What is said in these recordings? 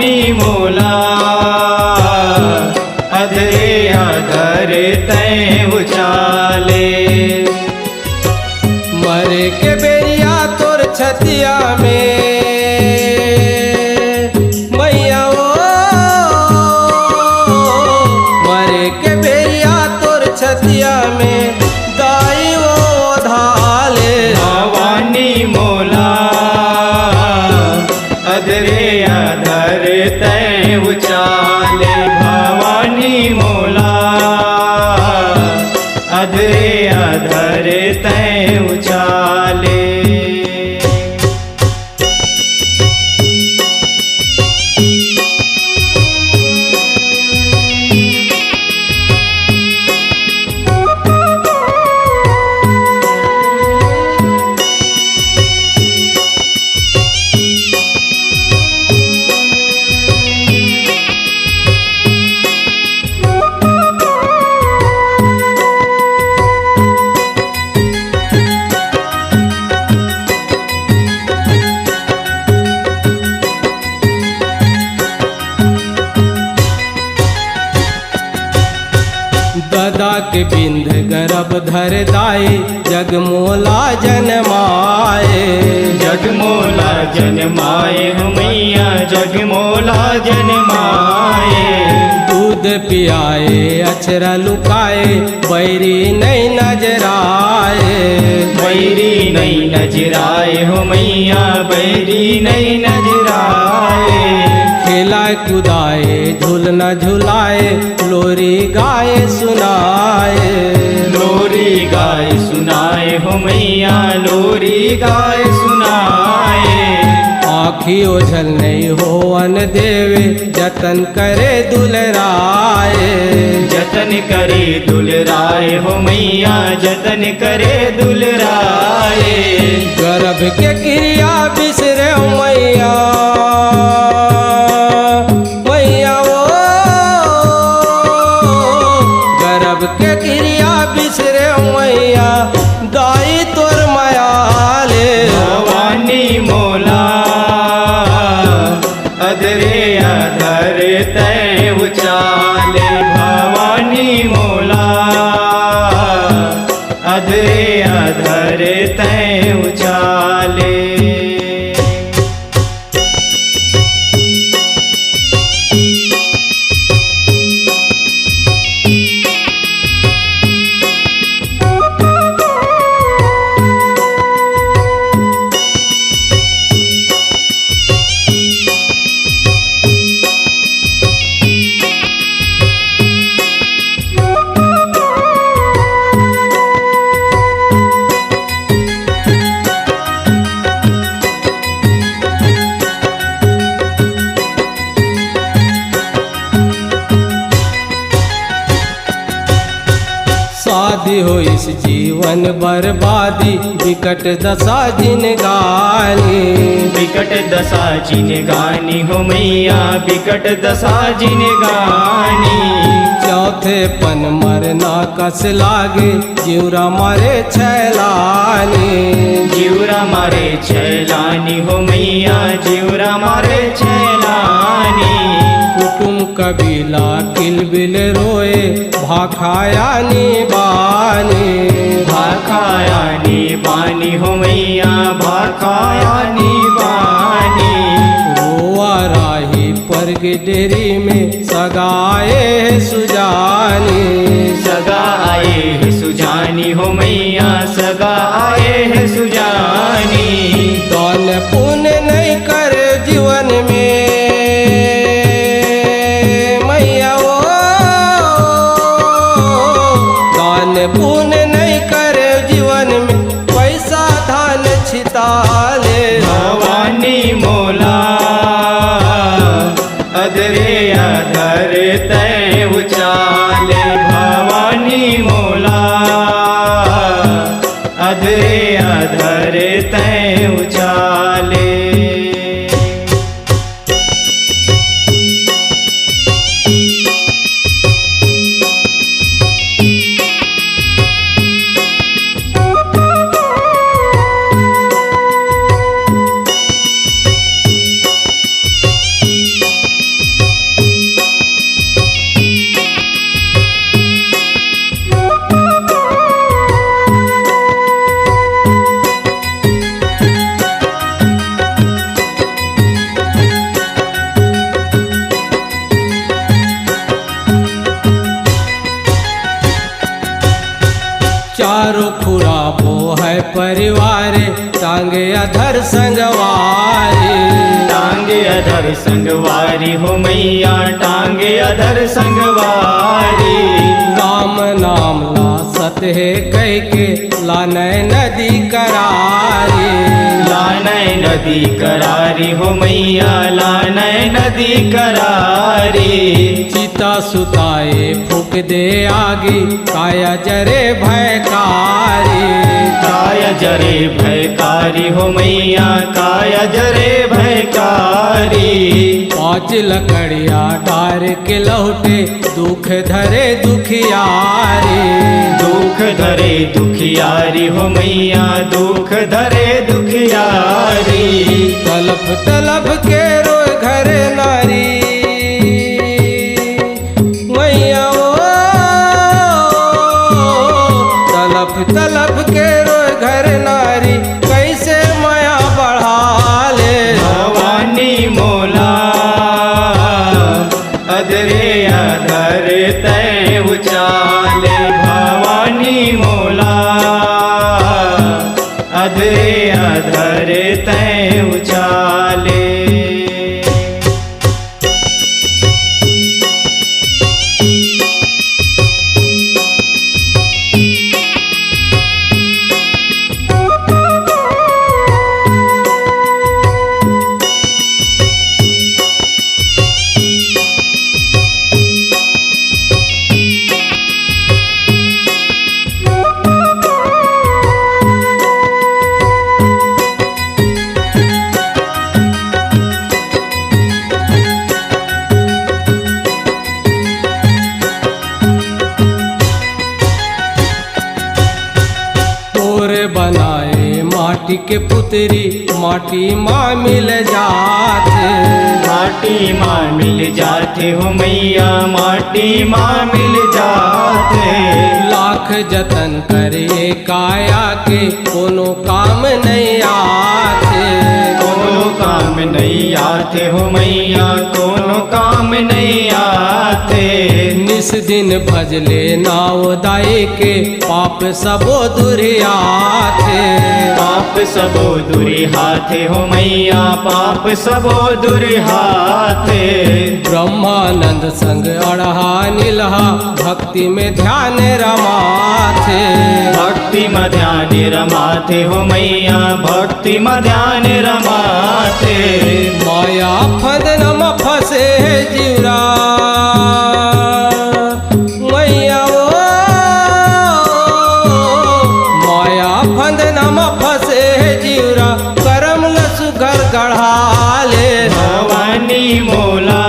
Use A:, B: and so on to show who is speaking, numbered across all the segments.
A: भवानी मोला अधरे अधर तय उचाले।
B: मरे के बेरिया तोर छतिया में मैया ओ, मरे के बेरिया तोर छतिया में दाई वो धाले।
A: भवानी मोला अधरे अधर तय उचाले। भवानी मोला अधरे अधर तय उचाले।
B: गदा के बिंध गर्भ धर दाए जगमोला जन्माए।
A: जगमोला जन्माए हो मैया जगमोला जन्माए।
B: दूध पियाए अचरा लुकाए बैरी नहीं नजराए।
A: बैरी नहीं नजराए हो मैया बैरी नहीं नजराए।
B: खेलाए कुदाए झूलना झुलाए लोरी गाए सुनाए।
A: लोरी गाय सुनाए हो मैया लोरी गाय सुनाए।
B: आँखी ओझल नहीं हो अन देवे जतन करे दुलराए।
A: जतन करे दुलराए हो मैया जतन करे दुलराए।
B: गर्भ के क्रिया बिसरे मैया मैया ओ, गर्भ के क्रिया बिसरे मैया दाई तोर मायाले।
A: भवानी मोला अधरे अधर तय उचाले। भवानी मोला अधरे अधर तय उचाले।
B: शादी हो इस जीवन बर्बादी विकट दशा जिनगानी।
A: विकट दशा जिनगानी हो मैया विकट दशा जिनगानी।
B: चौथे पन मरना कस लागे जीवरा मारे छैलानी।
A: जीवरा मारे छैलानी हो मैया जीवरा मारे छैलानी।
B: कुटुम कबीला किलबिल रोए भाखायानी बानी।
A: भाखायानी बानी हो मैया भाखायानी बानी।
B: रोआ राही पर डेरी में सगाए सुजानी।
A: सगा आए है सुजानी हो मैया सगा आए है सुजानी।
B: दान पुण्य नहीं कर जीवन में मैया ओ, दान पुण्य नहीं कर जीवन में पैसा धान छिताले।
A: भवानी मोला अधरे अधर तय उचाले। भवानी मोला अधरे अधर तय उचाले।
B: टांगे अधर संगवारी,
A: टांगे अधर संगवारी हो मैया टांगे अधर संगवारी।
B: राम नाम ला सत है कह के लानय नदी करारी,
A: लानय नदी करारी हो मैया लानय नदी करारी।
B: चिता सुताए फूक दे आगे काया जरे भयकारी,
A: काया जरे भयकारी हो मैया काया जरे भयकारी।
B: पाँच लकड़िया डार के लौटे दुख धरे दुखियारी,
A: दुख धरे दुखियारी हो मैया दुख धरे दुखियारी।
B: तलप तलप के रोए घर नारी, मैया ओ तलप तलप के रोए घर नारी, कैसे माया बढ़ा ले
A: भवानी मोला अधरे अधर तय उचाले। भवानी मोला अधरे अधर तय उचाले।
B: बनाए माटी के पुतरी माटी माँ मिल जाते,
A: माटी माँ मिल जाते हो मैया माटी माँ मिल जाते।
B: लाख जतन करे काया के कोनो काम नहीं आते,
A: कोनो काम नहीं आते हो मैया कोनो काम नहीं आते।
B: निस दिन भजले नाव दाई के पाप सबो दुरियाते,
A: पाप सबो दुरी हाथे हो मैया पाप सबो दुरी हाथे।
B: ब्रह्मानंद संग अड़हा नीलहा भक्ति में ध्यान रमाथे,
A: भक्ति में ध्यान रमाथे हो मैया भक्ति में ध्यान रमाथे।
B: माया फंदन में फंसे जीवरा, मैया ओ माया फंदन में फंसे जीवरा, करम लसु घर गढ़ा ले
A: भवानी मोला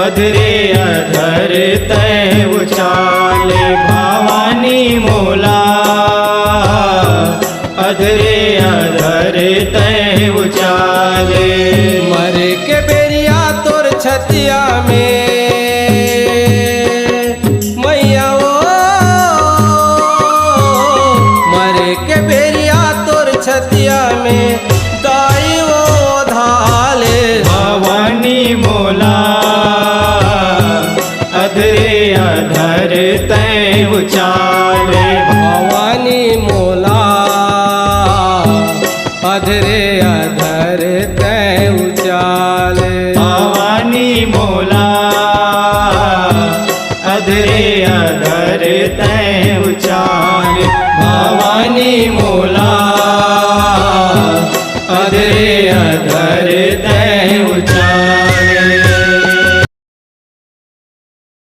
A: अधरे अधर तय उचाले। भवानी मोला अधरे अधर तय उचाले।
B: मरे के बेरिया तोर छतिया में मैया ओ मरे के बेरिया तोर छतिया में दाई वो धाले।
A: भवानी मोला अधरे अधर तय उचाले।
B: भवानी मोला अधरे